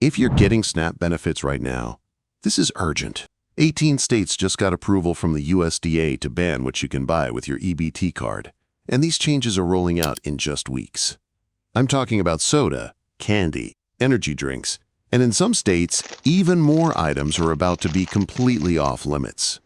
If you're getting SNAP benefits right now, this is urgent. 18 states just got approval from the USDA to ban what you can buy with your EBT card, and these changes are rolling out in just weeks. I'm talking about soda, candy, energy drinks, and in some states, even more items are about to be completely off limits.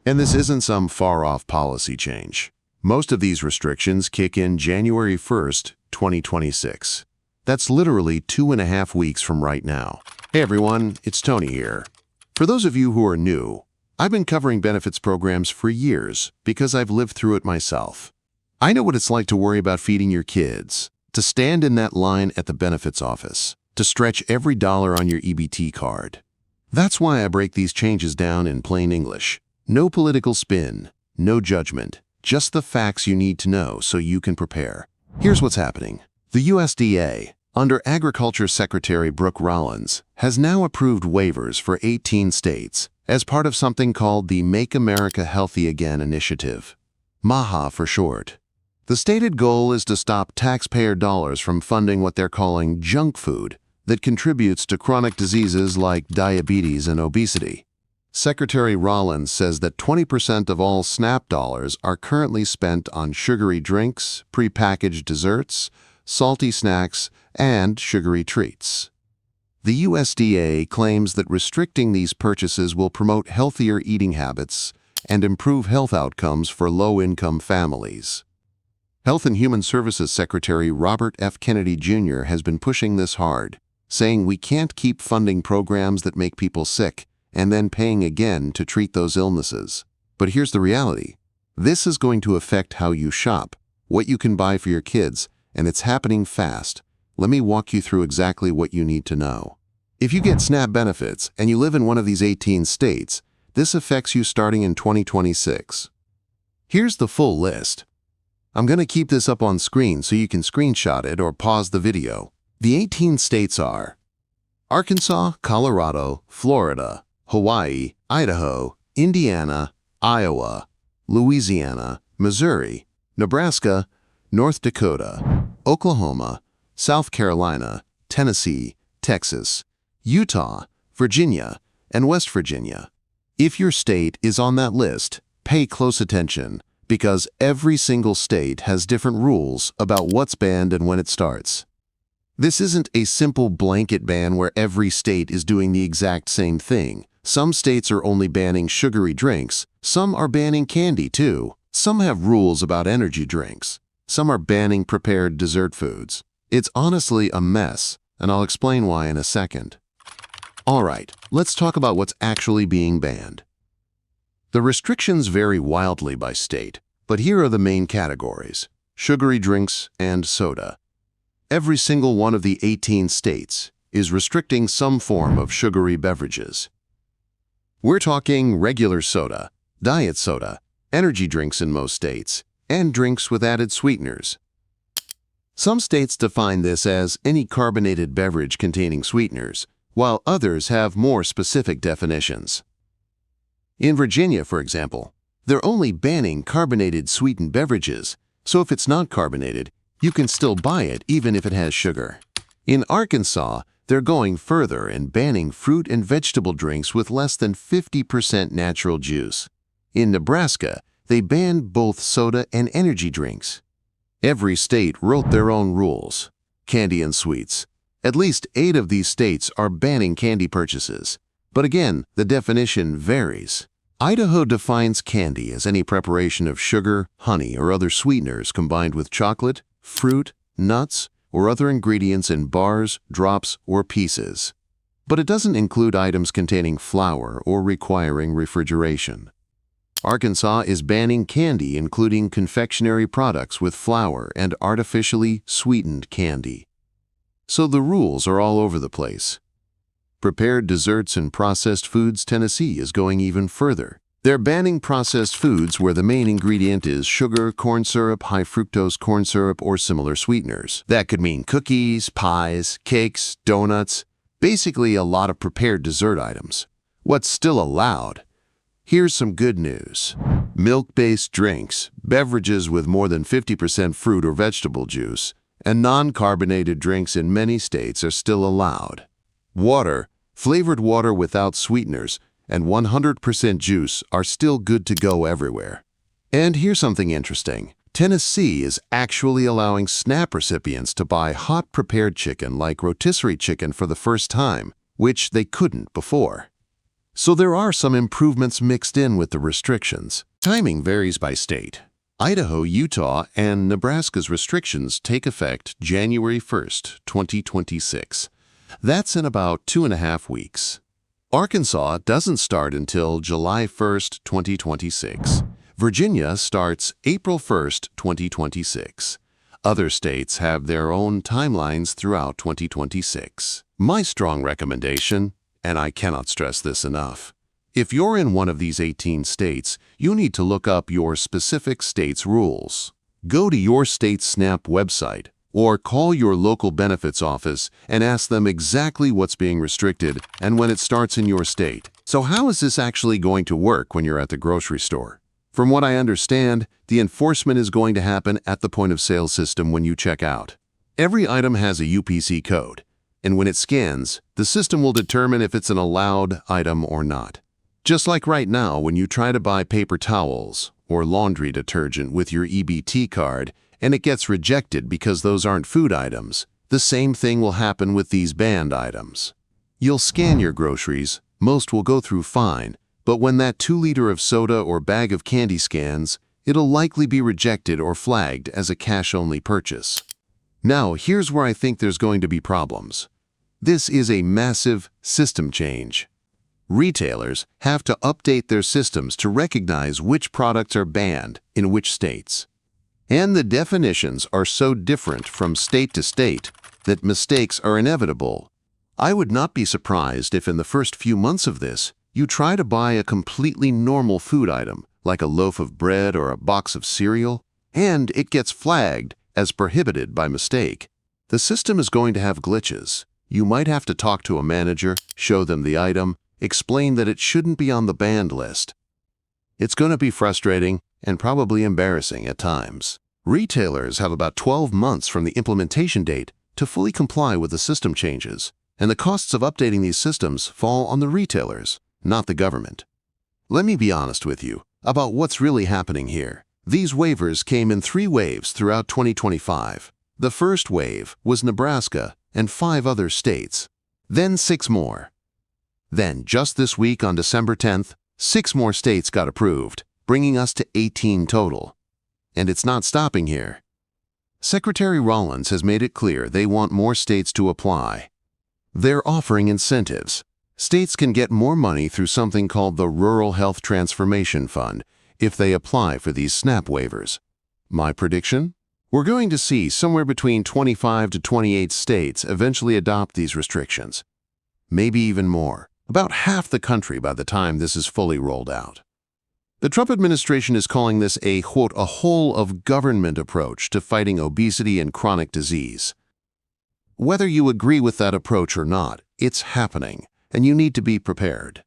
And this isn't some far-off policy change. Most of these restrictions kick in January 1st, 2026. That's literally 2.5 weeks from right now. Hey everyone, it's Tony here. For those of you who are new, I've been covering benefits programs for years because I've lived through it myself. I know what it's like to worry about feeding your kids, to stand in that line at the benefits office, to stretch every dollar on your EBT card. That's why I break these changes down in plain English. No political spin, no judgment, just the facts you need to know so you can prepare. Here's what's happening. The USDA, under Agriculture Secretary Brooke Rollins, has now approved waivers for 18 states as part of something called the Make America Healthy Again initiative, MAHA for short. The stated goal is to stop taxpayer dollars from funding what they're calling junk food that contributes to chronic diseases like diabetes and obesity. Secretary Rollins says that 20% of all SNAP dollars are currently spent on sugary drinks, prepackaged desserts, salty snacks, and sugary treats. The USDA claims that restricting these purchases will promote healthier eating habits and improve health outcomes for low-income families. Health and Human Services Secretary Robert F. Kennedy Jr. has been pushing this hard, saying we can't keep funding programs that make people sick and then paying again to treat those illnesses. But here's the reality. This is going to affect how you shop, what you can buy for your kids, and it's happening fast. Let me walk you through exactly what you need to know. If you get SNAP benefits and you live in one of these 18 states, this affects you starting in 2026. Here's the full list. I'm going to keep this up on screen so you can screenshot it or pause the video. The 18 states are Arkansas, Colorado, Florida, Hawaii, Idaho, Indiana, Iowa, Louisiana, Missouri, Nebraska, North Dakota, Oklahoma, South Carolina, Tennessee, Texas, Utah, Virginia, and West Virginia. If your state is on that list, pay close attention because every single state has different rules about what's banned and when it starts. This isn't a simple blanket ban where every state is doing the exact same thing. Some states are only banning sugary drinks. Some are banning candy too. Some have rules about energy drinks. Some are banning prepared dessert foods. It's honestly a mess, and I'll explain why in a second. All right, let's talk about what's actually being banned. The restrictions vary wildly by state, but here are the main categories: sugary drinks and soda. Every single one of the 18 states is restricting some form of sugary beverages. We're talking regular soda, diet soda, energy drinks in most states, and drinks with added sweeteners. Some states define this as any carbonated beverage containing sweeteners, while others have more specific definitions. In Virginia, for example, they're only banning carbonated sweetened beverages, so if it's not carbonated, you can still buy it even if it has sugar. In Arkansas, they're going further and banning fruit and vegetable drinks with less than 50% natural juice. In Nebraska, they banned both soda and energy drinks. Every state wrote their own rules. Candy and sweets. At least 8 of these states are banning candy purchases. But again, the definition varies. Idaho defines candy as any preparation of sugar, honey, or other sweeteners combined with chocolate, fruit, nuts, or other ingredients in bars, drops, or pieces. But it doesn't include items containing flour or requiring refrigeration. Arkansas is banning candy including confectionery products with flour and artificially sweetened candy. So the rules are all over the place. Prepared desserts and processed foods. Tennessee is going even further. They're banning processed foods where the main ingredient is sugar, corn syrup, high fructose corn syrup, or similar sweeteners. That could mean cookies, pies, cakes, donuts, basically a lot of prepared dessert items. What's still allowed? Here's some good news. Milk-based drinks, beverages with more than 50% fruit or vegetable juice, and non-carbonated drinks in many states are still allowed. Water, flavored water without sweeteners, and 100% juice are still good to go everywhere. And here's something interesting. Tennessee is actually allowing SNAP recipients to buy hot prepared chicken like rotisserie chicken for the first time, which they couldn't before. So there are some improvements mixed in with the restrictions. Timing varies by state. Idaho, Utah, and Nebraska's restrictions take effect January 1st, 2026. That's in about 2.5 weeks. Arkansas doesn't start until July 1st, 2026. Virginia starts April 1st, 2026. Other states have their own timelines throughout 2026. My strong recommendation, and I cannot stress this enough, if you're in one of these 18 states, you need to look up your specific state's rules. Go to your state's SNAP website or call your local benefits office and ask them exactly what's being restricted and when it starts in your state. So how is this actually going to work when you're at the grocery store? From what I understand, the enforcement is going to happen at the point of sale system when you check out. Every item has a UPC code, and when it scans, the system will determine if it's an allowed item or not. Just like right now when you try to buy paper towels or laundry detergent with your EBT card and it gets rejected because those aren't food items, the same thing will happen with these banned items. You'll scan your groceries, most will go through fine, but when that 2-liter of soda or bag of candy scans, it'll likely be rejected or flagged as a cash-only purchase. Now, here's where I think there's going to be problems. This is a massive system change. Retailers have to update their systems to recognize which products are banned in which states. And the definitions are so different from state to state that mistakes are inevitable. I would not be surprised if in the first few months of this, you try to buy a completely normal food item, like a loaf of bread or a box of cereal, and it gets flagged as prohibited by mistake. The system is going to have glitches. You might have to talk to a manager, show them the item, explain that it shouldn't be on the banned list. It's going to be frustrating and probably embarrassing at times. Retailers have about 12 months from the implementation date to fully comply with the system changes, and the costs of updating these systems fall on the retailers, not the government. Let me be honest with you about what's really happening here. These waivers came in 3 waves throughout 2025. The first wave was Nebraska and 5 other states, then 6 more. Then, just this week on December 10th, 6 more states got approved, bringing us to 18 total. And it's not stopping here. Secretary Rollins has made it clear they want more states to apply. They're offering incentives. States can get more money through something called the Rural Health Transformation Fund if they apply for these SNAP waivers. My prediction? We're going to see somewhere between 25 to 28 states eventually adopt these restrictions. Maybe even more. About half the country by the time this is fully rolled out. The Trump administration is calling this a, quote, a whole-of-government approach to fighting obesity and chronic disease. Whether you agree with that approach or not, it's happening, and you need to be prepared.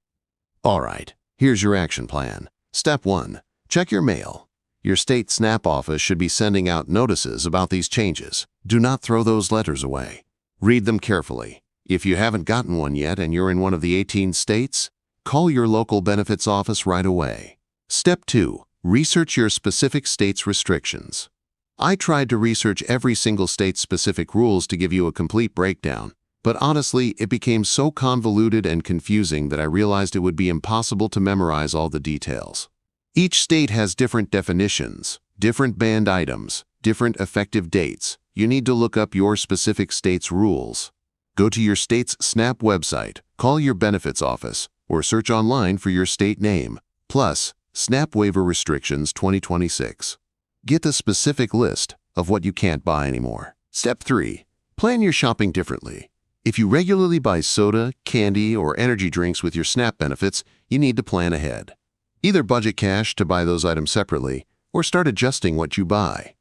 All right, here's your action plan. Step 1. Check your mail. Your state SNAP office should be sending out notices about these changes. Do not throw those letters away. Read them carefully. If you haven't gotten one yet and you're in one of the 18 states, call your local benefits office right away. Step 2. Research your specific state's restrictions. I tried to research every single state's specific rules to give you a complete breakdown, but honestly, it became so convoluted and confusing that I realized it would be impossible to memorize all the details. Each state has different definitions, different banned items, different effective dates. You need to look up your specific state's rules. Go to your state's SNAP website, call your benefits office, or search online for your state name, plus SNAP Waiver Restrictions 2026. Get the specific list of what you can't buy anymore. Step 3. Plan your shopping differently. If you regularly buy soda, candy, or energy drinks with your SNAP benefits, you need to plan ahead. Either budget cash to buy those items separately, or start adjusting what you buy.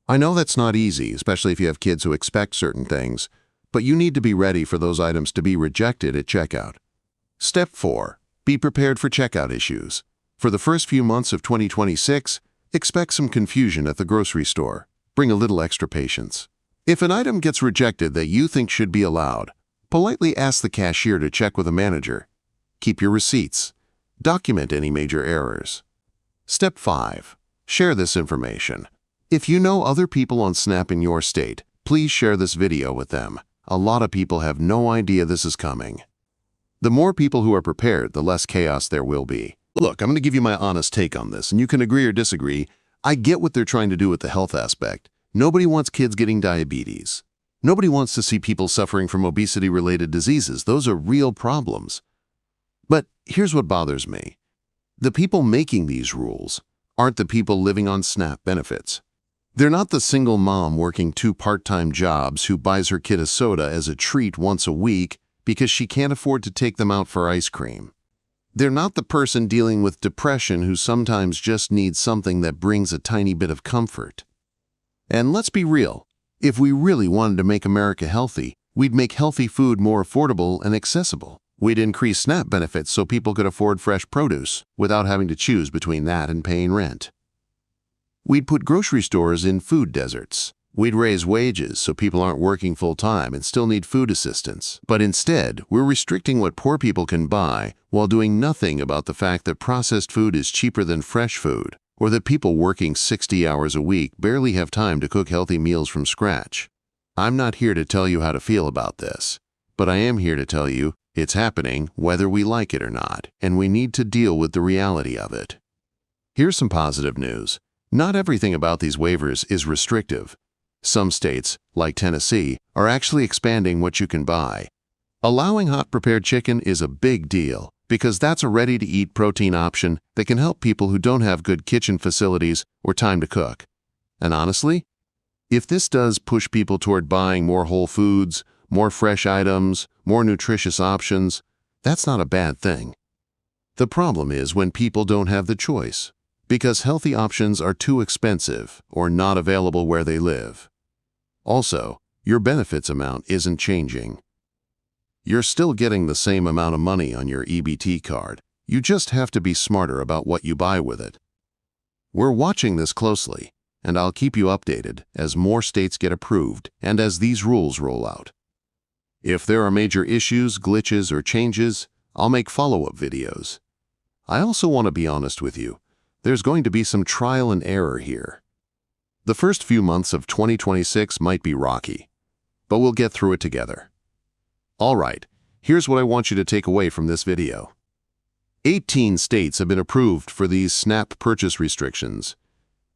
I know that's not easy, especially if you have kids who expect certain things, but you need to be ready for those items to be rejected at checkout. Step 4. Be prepared for checkout issues. For the first few months of 2026, expect some confusion at the grocery store. Bring a little extra patience. If an item gets rejected that you think should be allowed, Politely ask the cashier to check with a manager. Keep your receipts. Document any major errors. Step 5. Share this information. If you know other people on SNAP in your state, please share this video with them. A lot of people have no idea this is coming. The more people who are prepared, the less chaos there will be. Look, I'm going to give you my honest take on this, and you can agree or disagree. I get what they're trying to do with the health aspect. Nobody wants kids getting diabetes. Nobody wants to see people suffering from obesity-related diseases. Those are real problems. But here's what bothers me. The people making these rules aren't the people living on SNAP benefits. They're not the single mom working 2 part-time jobs who buys her kid a soda as a treat once a week because she can't afford to take them out for ice cream. They're not the person dealing with depression who sometimes just needs something that brings a tiny bit of comfort. And let's be real, if we really wanted to make America healthy, we'd make healthy food more affordable and accessible. We'd increase SNAP benefits so people could afford fresh produce without having to choose between that and paying rent. We'd put grocery stores in food deserts. We'd raise wages so people aren't working full-time and still need food assistance. But instead, we're restricting what poor people can buy while doing nothing about the fact that processed food is cheaper than fresh food, or that people working 60 hours a week barely have time to cook healthy meals from scratch. I'm not here to tell you how to feel about this, but I am here to tell you it's happening whether we like it or not, and we need to deal with the reality of it. Here's some positive news. Not everything about these waivers is restrictive. Some states, like Tennessee, are actually expanding what you can buy. Allowing hot prepared chicken is a big deal because that's a ready-to-eat protein option that can help people who don't have good kitchen facilities or time to cook. And honestly, if this does push people toward buying more whole foods, more fresh items, more nutritious options, that's not a bad thing. The problem is when people don't have the choice, because healthy options are too expensive or not available where they live. Also, your benefits amount isn't changing. You're still getting the same amount of money on your EBT card. You just have to be smarter about what you buy with it. We're watching this closely, and I'll keep you updated as more states get approved and as these rules roll out. If there are major issues, glitches, or changes, I'll make follow-up videos. I also want to be honest with you. There's going to be some trial and error here. The first few months of 2026 might be rocky, but we'll get through it together. All right, here's what I want you to take away from this video. 18 states have been approved for these SNAP purchase restrictions.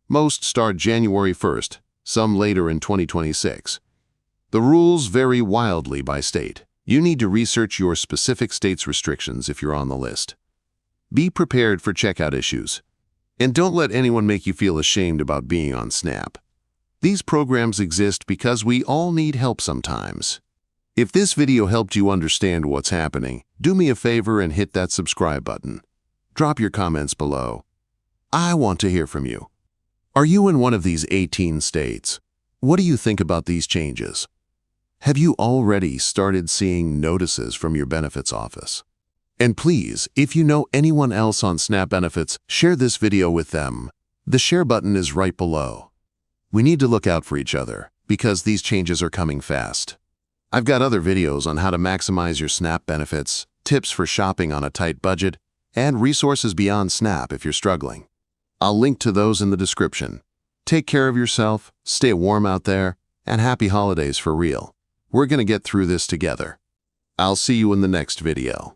Most start January 1st, some later in 2026. The rules vary wildly by state. You need to research your specific state's restrictions if you're on the list. Be prepared for checkout issues. And don't let anyone make you feel ashamed about being on SNAP. These programs exist because we all need help sometimes. If this video helped you understand what's happening, do me a favor and hit that subscribe button. Drop your comments below. I want to hear from you. Are you in one of these 18 states? What do you think about these changes? Have you already started seeing notices from your benefits office? And please, if you know anyone else on SNAP benefits, share this video with them. The share button is right below. We need to look out for each other because these changes are coming fast. I've got other videos on how to maximize your SNAP benefits, tips for shopping on a tight budget, and resources beyond SNAP if you're struggling. I'll link to those in the description. Take care of yourself, stay warm out there, and happy holidays for real. We're going to get through this together. I'll see you in the next video.